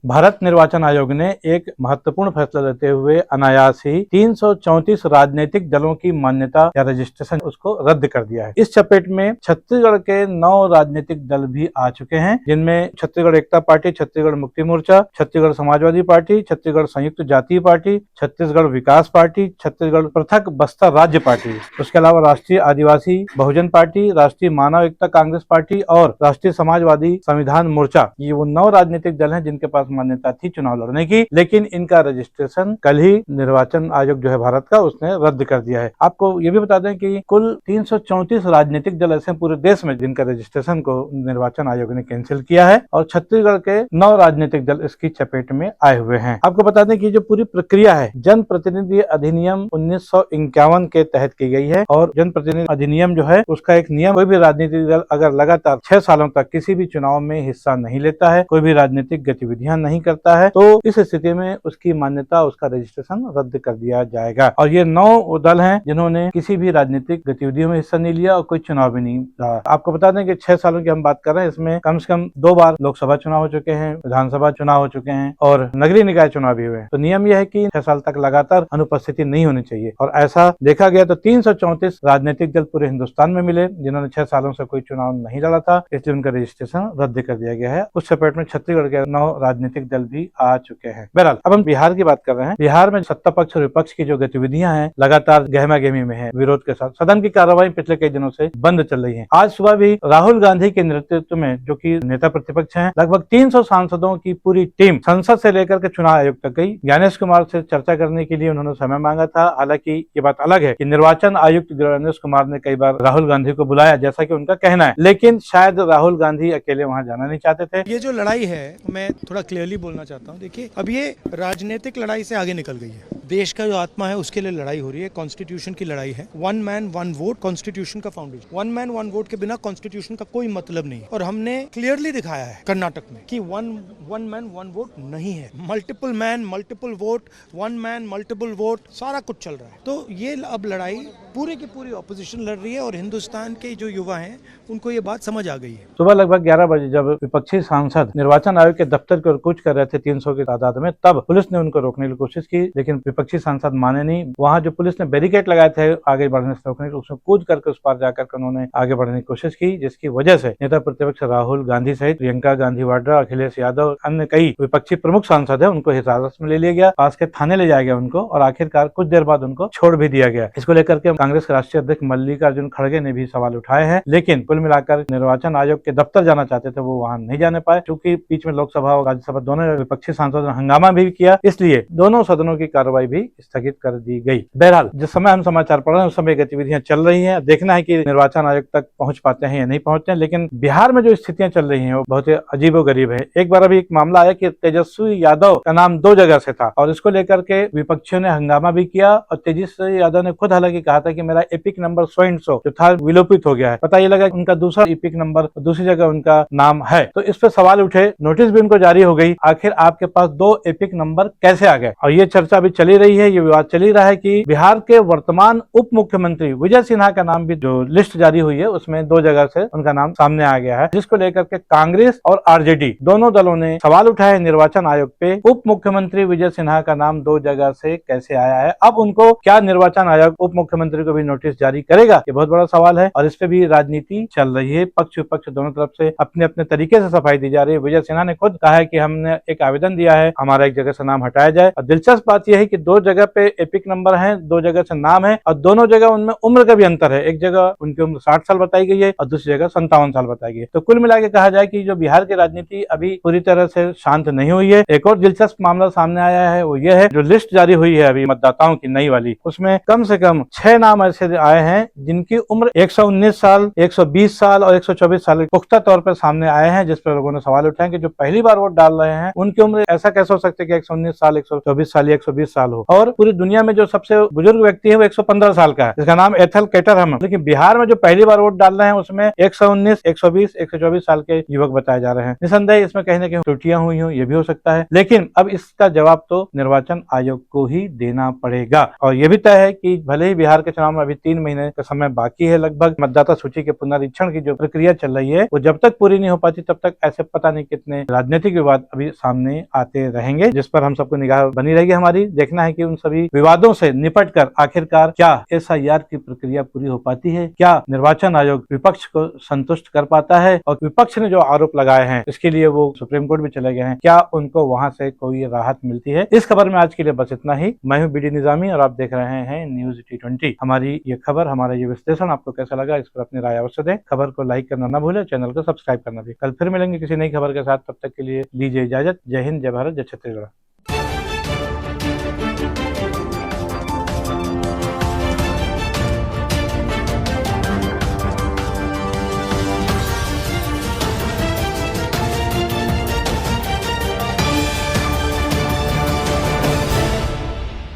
भारत निर्वाचन आयोग ने एक महत्वपूर्ण फैसला लेते हुए अनायास ही 334 राजनीतिक दलों की मान्यता या रजिस्ट्रेशन उसको रद्द कर दिया है। इस चपेट में छत्तीसगढ़ के 9 राजनीतिक दल भी आ चुके हैं, जिनमें छत्तीसगढ़ एकता पार्टी, छत्तीसगढ़ मुक्ति मोर्चा, छत्तीसगढ़ समाजवादी पार्टी, छत्तीसगढ़ संयुक्त जातीय पार्टी, छत्तीसगढ़ विकास पार्टी, छत्तीसगढ़ पृथक बस्तर राज्य पार्टी, उसके अलावा राष्ट्रीय आदिवासी बहुजन पार्टी, राष्ट्रीय मानव एकता कांग्रेस पार्टी और राष्ट्रीय समाजवादी संविधान मोर्चा। ये वो 9 राजनीतिक दल हैं जिनके पास मान्यता थी चुनाव लड़ने की, लेकिन इनका रजिस्ट्रेशन कल ही निर्वाचन आयोग जो है भारत का, उसने रद्द कर दिया है। आपको ये भी बता दें कि कुल 334 राजनीतिक दल ऐसे पूरे देश में जिनका रजिस्ट्रेशन को निर्वाचन आयोग ने कैंसिल किया है और छत्तीसगढ़ के 9 राजनीतिक दल इसकी चपेट में आए हुए हैं। आपको बता दें कि जो पूरी प्रक्रिया है जन प्रतिनिधि अधिनियम 1951 के तहत की गई है और जन प्रतिनिधि अधिनियम जो है उसका एक नियम, कोई भी राजनीतिक दल अगर लगातार 6 सालों तक किसी भी चुनाव में हिस्सा नहीं लेता है, कोई भी राजनीतिक गतिविधियां नहीं करता है, तो इस स्थिति में उसकी मान्यता, उसका रजिस्ट्रेशन रद्द कर दिया जाएगा। और ये 9 दल हैं जिन्होंने किसी भी राजनीतिक गतिविधियों में हिस्सा नहीं लिया और कोई चुनाव भी नहीं लड़ा। आपको बता दें कि 6 सालों की हम बात कर रहे हैं, इसमें कम से कम 2 बार लोकसभा चुनाव हो चुके हैं, विधानसभा चुनाव हो चुके हैं और नगरीय निकाय चुनाव भी हुए हैं। तो नियम यह है कि 6 साल तक लगातार अनुपस्थिति नहीं होनी चाहिए और ऐसा देखा गया तो 334 राजनीतिक दल पूरे हिंदुस्तान में मिले जिन्होंने 6 सालों से कोई चुनाव नहीं लड़ा था, इसलिए उनका रजिस्ट्रेशन रद्द कर दिया गया है। उस चपेट में छत्तीसगढ़ के 9 राजनीतिक दल भी आ चुके हैं। बहरहाल अब हम बिहार की बात कर रहे हैं। बिहार में सत्ता पक्ष और विपक्ष की जो गतिविधियां हैं लगातार गहमा गहमी में है, विरोध के साथ सदन की कार्रवाई पिछले कई दिनों से बंद चल रही है। आज सुबह भी राहुल गांधी के नेतृत्व में, जो कि नेता प्रतिपक्ष हैं, लगभग 300 सांसदों की पूरी टीम संसद से लेकर के चुनाव आयोग तक गई। ज्ञानेश कुमार से चर्चा करने के लिए उन्होंने समय मांगा था। हालांकि ये बात अलग है कि निर्वाचन आयुक्त ज्ञानेश कुमार ने कई बार राहुल गांधी को बुलाया, जैसा कि उनका कहना है, लेकिन शायद राहुल गांधी अकेले वहां जाना नहीं चाहते थे। ये जो लड़ाई है, मैं थोड़ा क्लियरली बोलना चाहता हूँ। देखिए, अब ये राजनीतिक लड़ाई से आगे निकल गई है। देश का जो आत्मा है उसके लिए लड़ाई हो रही है, कॉन्स्टिट्यूशन की लड़ाई है। 1 मैन 1 वोट कॉन्स्टिट्यूशन का फाउंडेशन। 1 मैन 1 वोट के बिना कॉन्स्टिट्यूशन का कोई मतलब नहीं है। और हमने क्लियरली दिखाया है कर्नाटक में कि 1 मैन 1 वोट नहीं है। Multiple man multiple vote, 1 man multiple vote, सारा कुछ चल रहा है। तो ये अब लड़ाई पूरी की पूरी ऑपोजिशन लड़ रही है और हिंदुस्तान के जो युवा हैं उनको ये बात समझ आ गई है। सुबह लगभग 11 बजे जब विपक्षी सांसद निर्वाचन आयोग के दफ्तर की ओर कूच कर रहे थे 300 की तादाद में, तब पुलिस ने उनको रोकने की कोशिश की, लेकिन विपक्षी सांसद माने नहीं। वहां जो पुलिस ने बैरिकेड लगाए थे आगे बढ़ने से रोकने के, उसमें कूद करके उस पार जाकर उन्होंने आगे बढ़ने की कोशिश की, जिसकी वजह से नेता प्रतिपक्ष राहुल गांधी सहित प्रियंका गांधी वाड्रा, अखिलेश यादव, अन्य कई विपक्षी प्रमुख सांसद है, उनको हिरासत में ले लिया गया, पास के थाने ले जाया गया उनको और आखिरकार कुछ देर बाद उनको छोड़ भी दिया गया। इसको लेकर के कांग्रेस के राष्ट्रीय अध्यक्ष मल्लिकार्जुन खड़गे ने भी सवाल उठाए हैं, लेकिन कुल मिलाकर निर्वाचन आयोग के दफ्तर जाना चाहते थे, वो वहां नहीं जाने पाए, क्योंकि बीच में लोकसभा और राज्यसभा दोनों विपक्षी सांसदों ने हंगामा भी किया, इसलिए दोनों सदनों की कार्रवाई भी स्थगित कर दी गई। बहरहाल जिस समय हम समाचार पढ़ रहे हैं उस समय गतिविधियां चल रही हैं। देखना है कि निर्वाचन आयोग तक पहुंच पाते हैं या नहीं पहुंचते हैं, लेकिन बिहार में जो स्थितियां चल रही हैं वो बहुत ही अजीबोगरीब है। एक बार अभी एक मामला आया कि तेजस्वी यादव का नाम 2 जगह से था और इसको लेकर के विपक्षियों ने हंगामा भी किया और तेजस्वी यादव ने खुद हालांकि कहा था कि मेरा epic number so and so जो था विलोपित हो गया है। पता ये लगा उनका दूसरा एपिक नंबर दूसरी जगह उनका नाम है, तो इस पे सवाल उठे, नोटिस भी उनको जारी हो गई। आखिर आपके पास 2 एपिक नंबर कैसे आ गए? और ये चर्चा अभी चली रही है, ये विवाद चल ही रहा है कि बिहार के वर्तमान उप मुख्यमंत्री विजय सिन्हा का नाम भी, जो लिस्ट जारी हुई है उसमें 2 जगह से उनका नाम सामने आ गया है, जिसको लेकर के कांग्रेस और आरजेडी दोनों दलों ने सवाल उठाए निर्वाचन आयोग पे, उप मुख्यमंत्री विजय सिन्हा का नाम 2 जगह से कैसे आया है? अब उनको क्या निर्वाचन आयोग उप मुख्यमंत्री को भी नोटिस जारी करेगा? ये बहुत बड़ा सवाल है और इस पे भी राजनीति चल रही है। पक्ष विपक्ष दोनों तरफ से अपने अपने तरीके से सफाई दी जा रही है। विजय सिन्हा ने खुद कहा है कि हमने एक आवेदन दिया है, हमारा एक जगह से नाम हटाया जाए। और दिलचस्प बात यह है कि 2 जगह पे एपिक नंबर है, 2 जगह से नाम है और दोनों जगह उनमें उम्र का भी अंतर है। एक जगह उनकी उम्र 60 साल बताई गई है और दूसरी जगह 57 साल बताई गई है। तो कुल मिला के कहा जाए कि जो बिहार की राजनीति अभी पूरी तरह से शांत नहीं हुई है। एक और दिलचस्प मामला सामने आया है, वो ये है जो लिस्ट जारी हुई है अभी मतदाताओं की नई वाली, उसमें कम से कम 6 नाम ऐसे आए हैं जिनकी उम्र 119 साल, 120 साल और 124 साल पुख्ता तौर पर सामने आए हैं, जिस पर लोगों ने सवाल उठाए कि जो पहली बार वोट डाल रहे हैं उनकी उम्र ऐसा कैसे हो सकती है कि 119 साल, 124 साल या 120 साल हो। और पूरी दुनिया में जो सबसे बुजुर्ग व्यक्ति है वो 115 साल का है, जिसका नाम एथल कैटरहम है। लेकिन बिहार में जो पहली बार वोट डाल रहे हैं उसमें 119, 120, 124 साल के युवक बताए जा रहे हैं। निसंदेह इसमें कहीं ना कहीं त्रुटियां हुई हो, ये भी हो सकता है, लेकिन अब इसका जवाब तो निर्वाचन आयोग को ही देना पड़ेगा। और ये भी तय है कि भले ही बिहार के चुनाव में अभी 3 महीने का समय बाकी है लगभग। मतदाता सूची के पुनरीक्षण की जो प्रक्रिया चल रही है वो जब तक पूरी नहीं हो पाती तब तक ऐसे पता नहीं कितने राजनीतिक विवाद अभी सामने आते रहेंगे, जिस पर हम सबको निगाह बनी रहेगी हमारी। देखना है कि उन सभी विवादों से निपट कर आखिरकार क्या SIR की प्रक्रिया पूरी हो पाती है, क्या निर्वाचन आयोग विपक्ष को संतुष्ट कर पाता है, और विपक्ष ने जो आरोप लगाए हैं इसके लिए वो सुप्रीम कोर्ट भी चले गए हैं, क्या उनको वहां से कोई राहत मिलती है। इस खबर में आज के लिए बस इतना ही। मैं हूं BD निजामी और आप देख रहे हैं न्यूज T20। हमारी ये खबर, हमारा ये विश्लेषण आपको कैसा लगा इस पर अपनी राय अवश्य दें। खबर को लाइक करना ना भूलें, चैनल को सब्सक्राइब करना भी। कल फिर मिलेंगे किसी नई खबर के साथ, तब तक के लिए दीजिए इजाजत। जय हिंद, जय भारत, जय छत्तीसगढ़।